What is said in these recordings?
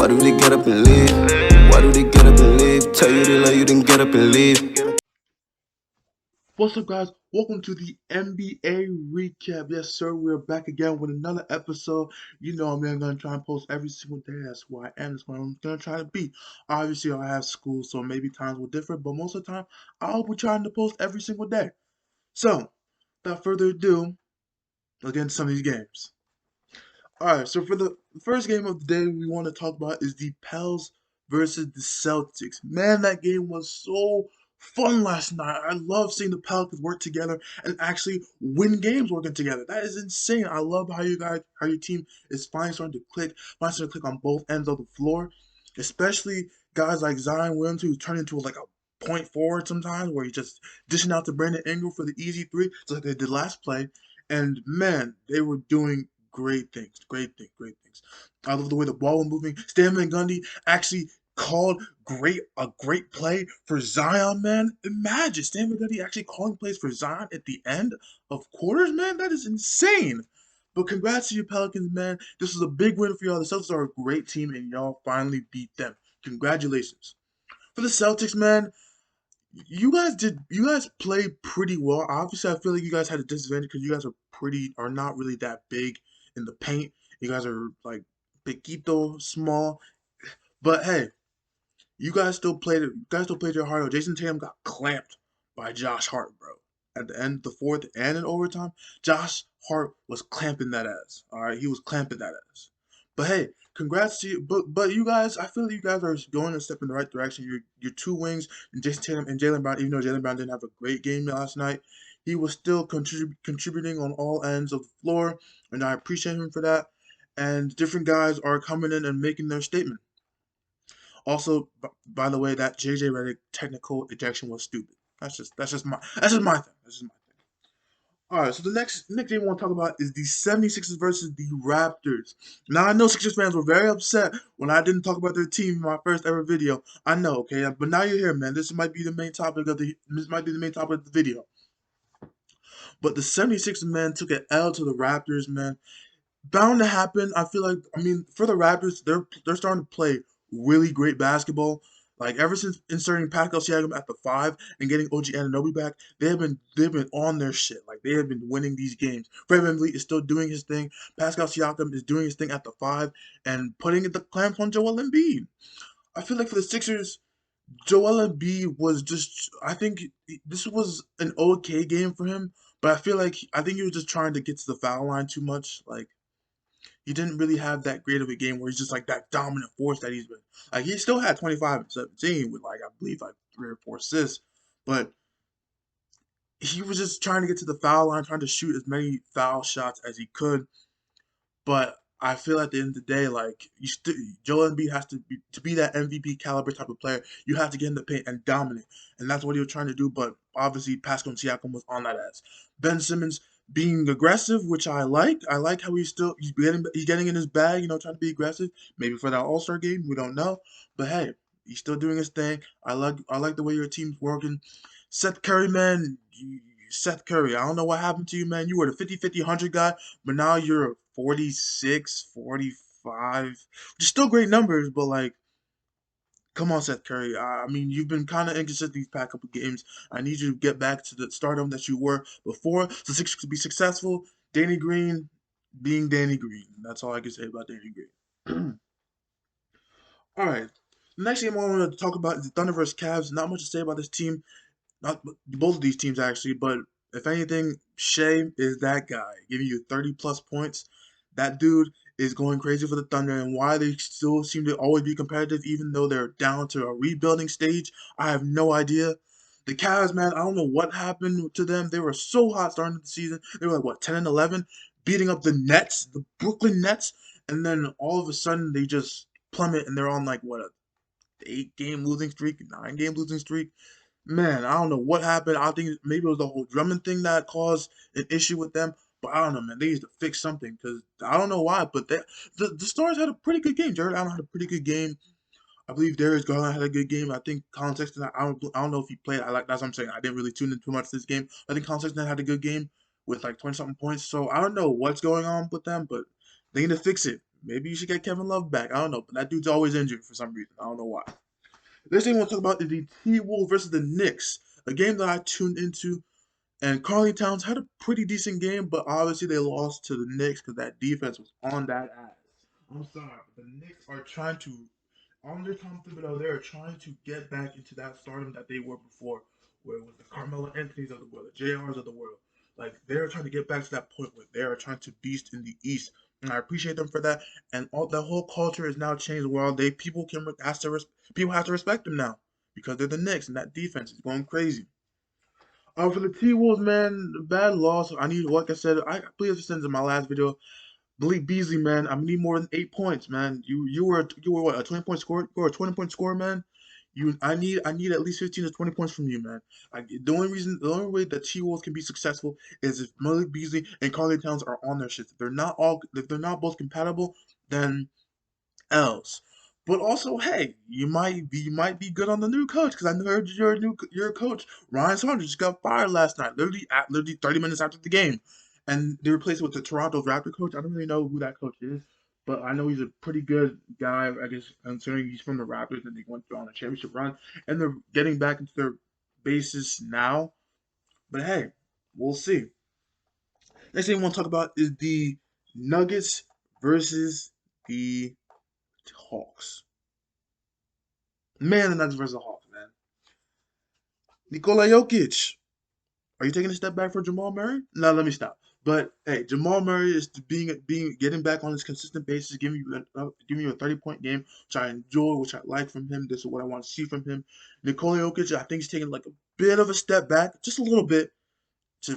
Why do they get up and leave? Why do they get up and leave? Tell you they love you, then get up and leave. What's up, guys? Welcome to the NBA recap. Yes, sir, we're back again with another episode. You know, I'm gonna try and post every single day. That's who I am. That's what I'm gonna try to be. Obviously, I have school, so maybe times will differ, but most of the time, I'll be trying to post every single day. So, without further ado, let's get into some of these games. Alright, so for the first game of the day we want to talk about is the Pels versus the Celtics. Man, that game was so fun last night. I love seeing the Pelicans work together and actually win games working together. That is insane. I love how your team is finally starting to click on both ends of the floor. Especially guys like Zion Williams, who turn into like a point forward sometimes, where he's just dishing out to Brandon Ingram for the easy three, just like they did last play. And man, they were doing great things. I love the way the ball was moving. Stan Van Gundy actually called a great play for Zion, man. Imagine Stan Van Gundy actually calling plays for Zion at the end of quarters, man. That is insane. But congrats to you Pelicans, man. This was a big win for y'all. The Celtics are a great team, and y'all finally beat them. Congratulations. For the Celtics, man, you guys played pretty well. Obviously, I feel like you guys had a disadvantage because you guys are not really that big in the paint. You guys are like pequito small. But hey, you guys still played your heart out. Jason Tatum got clamped by Josh Hart, bro. At the end of the fourth and in overtime, Josh Hart was clamping that ass. Alright, he was clamping that ass. But hey, congrats to you. But you guys, I feel like you guys are going a step in the right direction. Your two wings, and Jason Tatum and Jaylen Brown. Even though Jaylen Brown didn't have a great game last night, he was still contributing on all ends of the floor, and I appreciate him for that. And different guys are coming in and making their statement. Also, by the way, that JJ Redick technical ejection was stupid. That's just my thing. That's just my thing. All right, so the next game we want to talk about is the 76ers versus the Raptors. Now I know Sixers fans were very upset when I didn't talk about their team in my first ever video. I know, okay, but now you're here, man. This might be the main topic of the video. But the 76ers, man, took an L to the Raptors, man. Bound to happen. I mean, for the Raptors, they're starting to play really great basketball. Like ever since inserting Pascal Siakam at the five and getting OG Anunoby back, they've been on their shit. Like they have been winning these games. Fred VanVleet is still doing his thing. Pascal Siakam is doing his thing at the five and putting the clamps on Joel Embiid. I feel like for the Sixers, Joel Embiid was just. I think this was an okay game for him, but I think he was just trying to get to the foul line too much. Like he didn't really have that great of a game where he's just like that dominant force that he's been. Like he still had 25 and 17 with like I believe like 3 or 4 assists, but he was just trying to get to the foul line, trying to shoot as many foul shots as he could. But I feel at the end of the day, like Joel Embiid has to be that MVP caliber type of player. You have to get in the paint and dominate, and that's what he was trying to do. But obviously, Pascal Siakam was on that ass. Ben Simmons being aggressive, which I like. I like how he's getting in his bag. You know, trying to be aggressive. Maybe for that All Star game, we don't know. But hey, he's still doing his thing. I like the way your team's working. Seth Curry, man. Seth Curry, I don't know what happened to you, man. You were the 50-50 100 guy, but now you're 46, 45. Which is still great numbers, but like, come on, Seth Curry. I mean, you've been kind of inconsistent these past couple games. I need you to get back to the stardom that you were before. So Sixers could be successful. Danny Green being Danny Green. That's all I can say about Danny Green. All right. The next game I want to talk about is the Thunder versus Cavs. Not much to say about this team. Not both of these teams actually, but if anything, Shea is that guy giving you 30 plus points. That dude is going crazy for the Thunder, and why they still seem to always be competitive even though they're down to a rebuilding stage, I have no idea. The Cavs, man, I don't know what happened to them. They were so hot starting the season. They were like what 10 and 11, beating up the Nets, the Brooklyn Nets, and then all of a sudden they just plummet and they're on like what a 8 game losing streak, 9 game losing streak. Man, I don't know what happened. I think maybe it was the whole Drummond thing that caused an issue with them. But I don't know, man. They need to fix something because I don't know why. But the Stars had a pretty good game. Jared Allen had a pretty good game. I believe Darius Garland had a good game. I think Colin Sexton. I don't know if he played. That's what I'm saying. I didn't really tune in too much this game. I think Colin Sexton had a good game with like 20 something points. So I don't know what's going on with them, but they need to fix it. Maybe you should get Kevin Love back. I don't know, but that dude's always injured for some reason. I don't know why. Next thing I want to talk about is the T-Wolves versus the Knicks, a game that I tuned into. And Karl Towns had a pretty decent game, but obviously they lost to the Knicks because that defense was on that ass. I'm sorry, but the Knicks are trying to, under Tom Thibodeau, they are trying to get back into that stardom that they were before, where it was the Carmelo Anthony's of the world, the JRs of the world. Like they're trying to get back to that point where they are trying to beast in the East, and I appreciate them for that. And all the whole culture is now changed. Where they people have to respect them now because they're the Knicks, and that defense is going crazy. For the T Wolves, man, bad loss. I need, like I said, I believe I said in my last video. Malik Beasley, man, I need more than 8 points, man. You were what, a 20-point score or a 20-point score, man. I need at least 15 to 20 points from you, man. The only way that T Wolves can be successful is if Malik Beasley and Karl Towns are on their shit. If they're not both compatible, then else. But also, hey, you might be good on the new coach because I heard your coach Ryan Saunders just got fired last night, literally 30 minutes after the game, and they replaced it with the Toronto Raptor coach. I don't really know who that coach is, but I know he's a pretty good guy. I guess considering he's from the Raptors and they went on a championship run, and they're getting back into their bases now. But hey, we'll see. Next thing I want to talk about is the Nuggets versus the Hawks. Man, the Nuggets versus the Hawks, man. Nikola Jokic. Are you taking a step back for Jamal Murray? No, let me stop. But hey, Jamal Murray is getting back on his consistent basis, giving you a 30-point game, which I enjoy, which I like from him. This is what I want to see from him. Nikola Jokic, I think he's taking like a bit of a step back, just a little bit,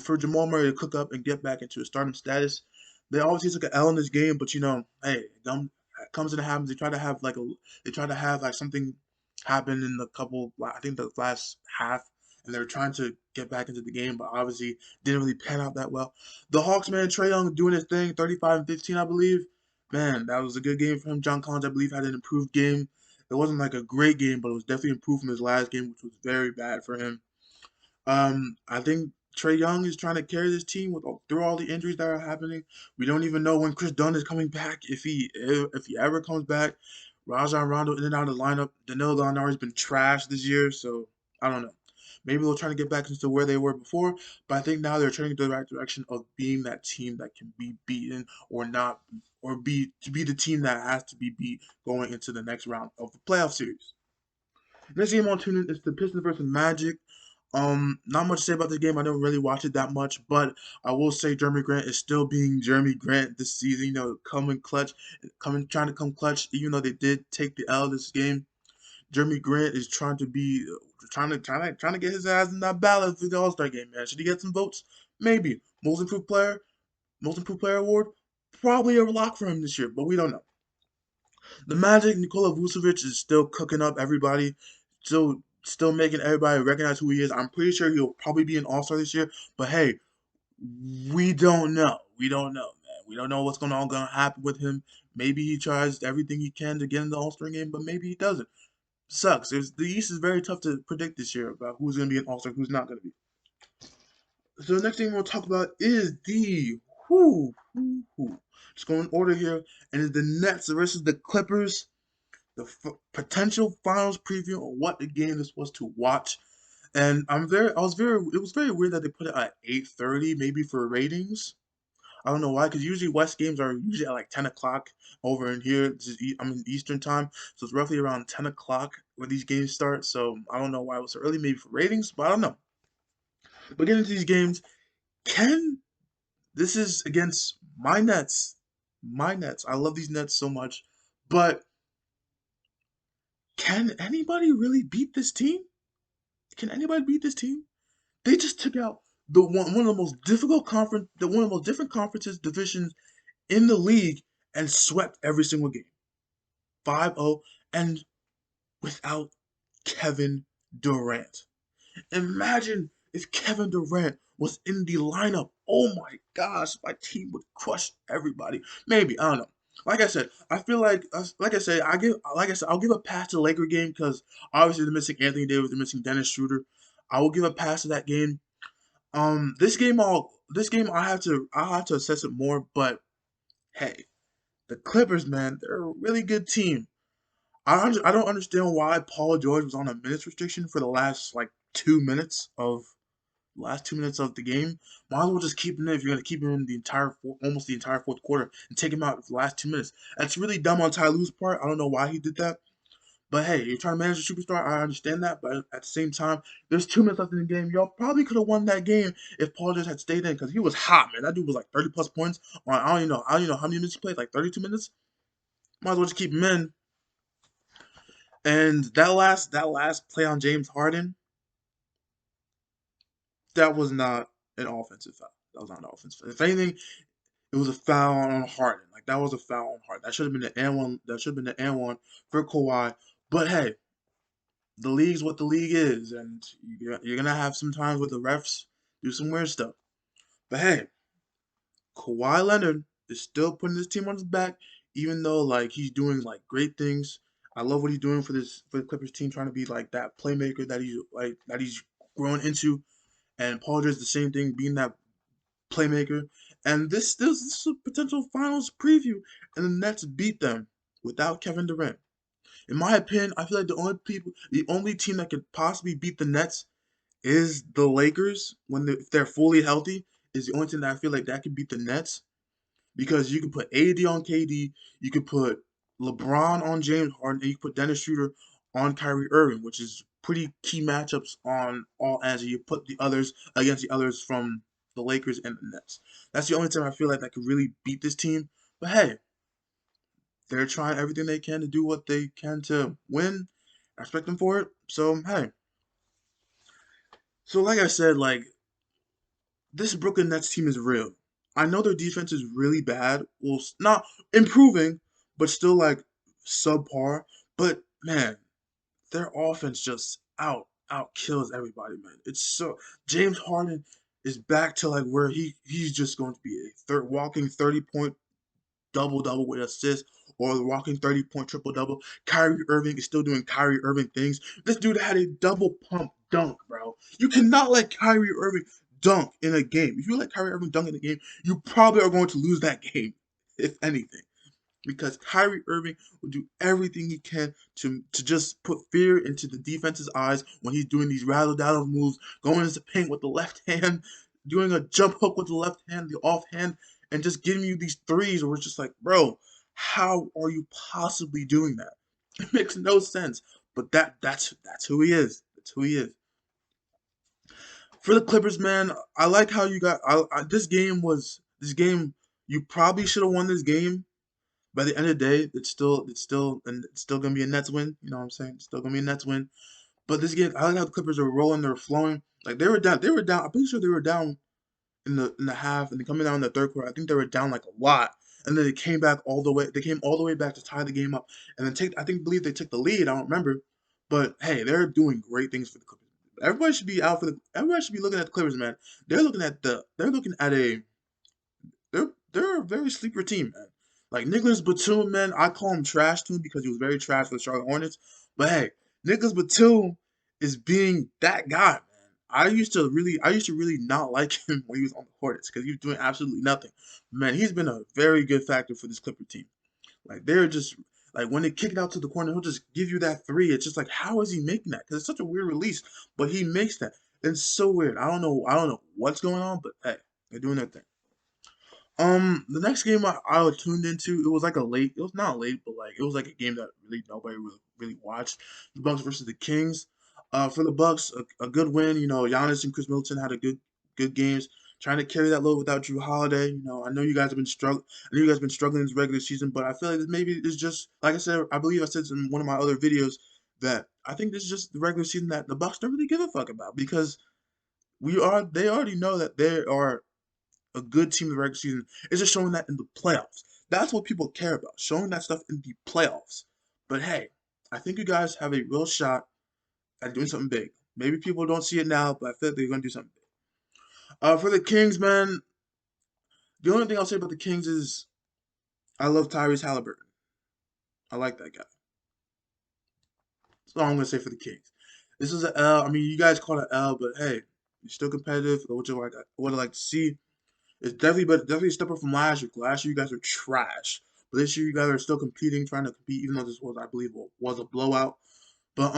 for Jamal Murray to cook up and get back into a starting status. They obviously took an L in this game, but hey, it comes and it happens. They try to have like something happen in the couple. I think the last half, and they're trying to get back into the game, but obviously didn't really pan out that well. The Hawks, man, Trae Young doing his thing, 35 and 15, I believe. Man, that was a good game for him. John Collins, I believe, had an improved game. It wasn't like a great game, but it was definitely improved from his last game, which was very bad for him. I think Trae Young is trying to carry this team through all the injuries that are happening. We don't even know when Chris Dunn is coming back, if he ever comes back. Rajon Rondo in and out of the lineup. Danilo Gallinari's been trashed this year, so I don't know. Maybe they'll try to get back into where they were before, but I think now they're turning in the right direction of being that team that can be beaten or not, or be the team that has to be beat going into the next round of the playoff series. Next game on tuning is the Pistons versus Magic. Not much to say about the game. I didn't really watch it that much, but I will say Jeremy Grant is still being Jeremy Grant this season. Coming clutch, trying to come clutch. Even though they did take the L this game, Jeremy Grant is trying to be trying to get his ass in that ballot for the All Star game. Man, should he get some votes? Maybe most improved player award, probably a lock for him this year, but we don't know. The Magic, Nikola Vucevic is still cooking up everybody, still making everybody recognize who he is. I'm pretty sure he'll probably be an All-Star this year, but hey, we don't know. We don't know, man. We don't know what's gonna happen with him. Maybe he tries everything he can to get in the All-Star game, but maybe he doesn't. Sucks. The East is very tough to predict this year about who's gonna be an All-Star, who's not gonna be. So the next thing we'll talk about is the Just going in order here, and it's the Nets versus the Clippers. The potential finals preview of what the game is supposed to watch. And it was very weird that they put it at 8:30, maybe for ratings. I don't know why, because usually West games are usually at like 10 o'clock over in here. I'm in Eastern time, so it's roughly around 10 o'clock when these games start. So I don't know why it was so early, maybe for ratings, but I don't know. But getting into these games, can this is against my Nets, my Nets. I love these Nets so much, but can anybody really beat this team? Can anybody beat this team? They just took out one of the most difficult one of the most different conferences divisions in the league and swept every single game. 5-0 and without Kevin Durant. Imagine if Kevin Durant was in the lineup. Oh my gosh, my team would crush everybody. Maybe, I don't know. Like I said, I feel I'll give a pass to the Laker game because obviously they're missing Anthony Davis, they're missing Dennis Schroeder. I will give a pass to that game. This game I'll have to assess it more, but hey, The Clippers, man, they're a really good team. I don't understand why Paul George was on a minutes restriction for the last like 2 minutes of the game. Might as well just keep him in if you're gonna keep him in the almost the entire fourth quarter and take him out for the last 2 minutes. That's really dumb on Ty Lue's part. I don't know why he did that. But hey, you're trying to manage a superstar. I understand that, but at the same time, there's 2 minutes left in the game. Y'all probably could have won that game if Paul just had stayed in because he was hot, man. That dude was like 30 plus points on I don't even know how many minutes he played, like 32 minutes. Might as well just keep him in. And that last play on James Harden, that was not an offensive foul. That was not an offensive foul. If anything, it was a foul on Harden. Like that was a foul on Harden. That should have been the and one. That should have been the and one for Kawhi. But hey, the league's what the league is, and you're gonna have some times with the refs do some weird stuff. But hey, Kawhi Leonard is still putting his team on his back, even though like he's doing like great things. I love what he's doing for the Clippers team, trying to be like that playmaker that he's grown into. And Paul George the same thing, being that playmaker. And this is a potential finals preview, and the Nets beat them without Kevin Durant. In my opinion, I feel like the only team that could possibly beat the Nets is the Lakers if they're fully healthy. Is the only team that I feel like that could beat the Nets because you can put AD on KD, you could put LeBron on James Harden, and you can put Dennis Schroeder on Kyrie Irving, which is pretty key matchups on all ends. You put the others against the others from the Lakers and the Nets. That's the only time I feel like that could really beat this team. But hey, they're trying everything they can to do what they can to win. I respect them for it. So hey, so like I said, like this Brooklyn Nets team is real. I know their defense is really bad. Well, not improving, but still like subpar. But man, their offense just out kills everybody, man. It's so James Harden is back to like where he's just going to be a walking 30-point double double with assists or the walking 30-point triple double. Kyrie Irving is still doing Kyrie Irving things. This dude had a double pump dunk, bro. You cannot let Kyrie Irving dunk in a game. If you let Kyrie Irving dunk in a game, you probably are going to lose that game, if anything. Because Kyrie Irving will do everything he can to just put fear into the defense's eyes when he's doing these razzle dazzle moves, going into the paint with the left hand, doing a jump hook with the left hand, the offhand, and just giving you these threes where it's just like, bro, how are you possibly doing that? It makes no sense. But that's who he is. That's who he is. For the Clippers, man, I like how you got. This game. You probably should have won this game. By the end of the day, it's still gonna be a Nets win. You know what I'm saying? It's still gonna be a Nets win. But this game, I like how the Clippers are rolling, they're flowing. Like they were down. They were down. I'm pretty sure they were down in the half, and then coming down in the third quarter. I think they were down like a lot, and then they came back all the way. They came all the way back to tie the game up, and then believe they took the lead. I don't remember, but hey, they're doing great things for the Clippers. Everybody should be out for the. Everybody should be looking at the Clippers, man. They're looking at a they're a very sleeper team, man. Like Nicholas Batum, man, I call him trash to him because he was very trash for the Charlotte Hornets. But hey, Nicholas Batum is being that guy, man. I used to really not like him when he was on the Hornets because he was doing absolutely nothing. Man, he's been a very good factor for this Clipper team. Like they're just like when they kick it out to the corner, he'll just give you that three. It's just like how is he making that? Because it's such a weird release, but he makes that. It's so weird. I don't know. I don't know what's going on, but hey, they're doing their thing. The next game I tuned into, it was like a late. It was not late, but like it was like a game that really nobody really watched. The Bucks versus the Kings. For the Bucks, a good win. You know, Giannis and Chris Middleton had a good games. Trying to carry that load without Drew Holiday. You know, I know you guys have been struggling. I know you guys have been struggling this regular season, but I feel like maybe it's just like I said. I believe I said in one of my other videos that I think this is just the regular season that the Bucks don't really give a fuck about because they already know that they are a good team in the regular season. It's just showing that in the playoffs. That's what people care about, showing that stuff in the playoffs. But hey, I think you guys have a real shot at doing something big. Maybe people don't see it now, but I feel like they're going to do something big. For the Kings, man, the only thing I'll say about the Kings is I love Tyrese Halliburton. I like that guy. That's all I'm going to say for the Kings. This is an L. I mean, you guys call it an L, but hey, you're still competitive. Which I would like to see. It's definitely a step up from last year. Last year, you guys were trash. But this year you guys are still competing, trying to compete, even though this was, I believe, was a blowout. But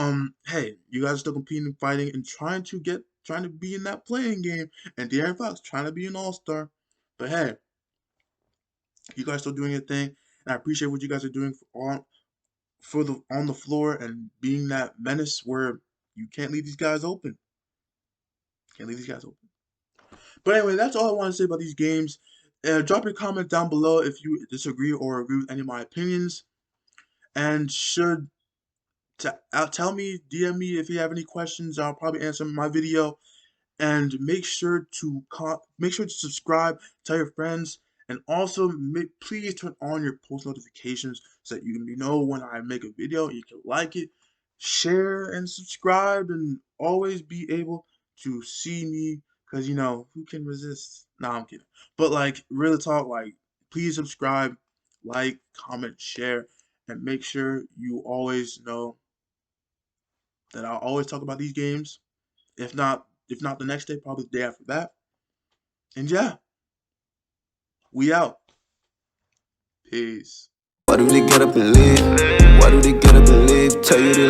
hey, you guys are still competing, fighting, and trying to be in that playing game. And De'Aaron Fox trying to be an all-star. But hey, you guys still doing your thing, and I appreciate what you guys are doing on the floor and being that menace where you can't leave these guys open. Can't leave these guys open. But anyway, that's all I want to say about these games. Drop your comment down below if you disagree or agree with any of my opinions. And tell me, DM me if you have any questions. I'll probably answer them in my video. And make sure to subscribe, tell your friends, and also please turn on your post notifications so that you can know when I make a video. You can like it, share, and subscribe, and always be able to see me. Cause who can resist? Nah, I'm kidding. But like real talk, like please subscribe, like, comment, share, and make sure you always know that I'll always talk about these games. If not the next day, probably the day after that. And yeah, we out. Peace. Why do they get up and leave? Why do they get up and leave? Tell you to